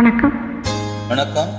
வணக்கம். வணக்கம்.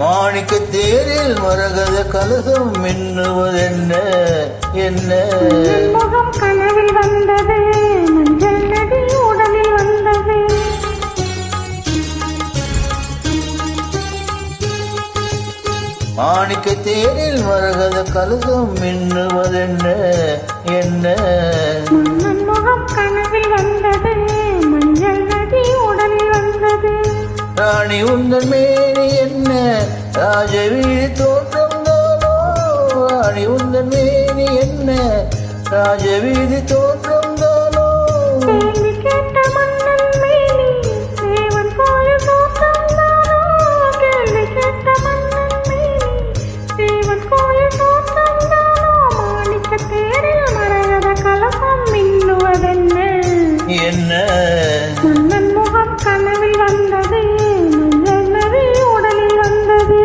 மாணிக்க தேரில் மரகத கலசம் மின்னுவதென்ன என்ன முகம் கனவில் வந்தது, மஞ்சள் நதி உடலில் வந்தது. மாணிக்க தேரில் மரகத கலசம் மின்னுவதென்ன என்ன முகம் கனவில் வந்தது, மஞ்சள் நதி உடலில் வந்தது. ராணி உந்தன் மேனி என்ன ராஜவீதி தோற்றம் தானோ ராணி உந்தன் மேனி என்ன ராஜவீதி தோற்றம் தானோ கேள்வி கேட்ட மன்னன் மேனி தேவன் போல தோற்றம் தானோ கேள்வி கேட்ட மன்னன் மேனி தேவன் போல தோற்றம் தானோ மாணிக்க தேரில் மரகத கலசம் மின்னுவதென்ன என்ன மன்னன் முகம் கனவில் வந்தது, மஞ்சள் நதி உடலில் வந்தது.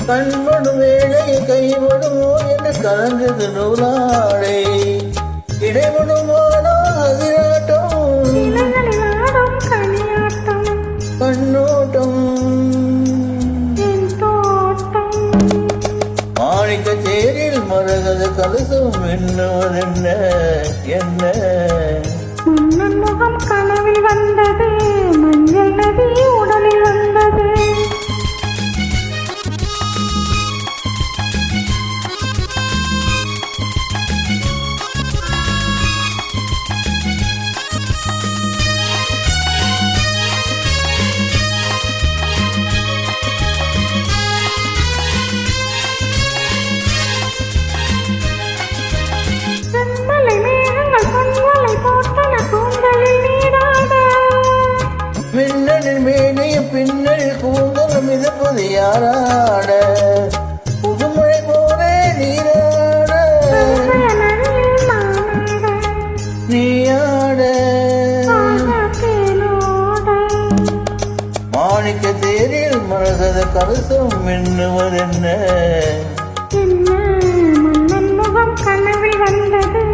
கண்படும் வேலை கைவிடுமோ என்று கலங்குது நூலாடை இடைவிடுமானோ அதிராட்டம் கண்ணோட்டம் மாணிக்க தேரில் மரகத கலசம் என்னவதென்ன என்ன மன்னன் முகம் கனவில் வந்தது, மஞ்சள் நதி உடலில் வந்தது. மின்னலில் மேனிய பின்னல் கூந்தலும் மிதப்பது யாராட புதுமழை போலே நீராட நீயாட மாணிக்க தேரில் மரகத கலசம் மின்னுவதென்ன மன்னன் முகம் கனவில் வந்தது,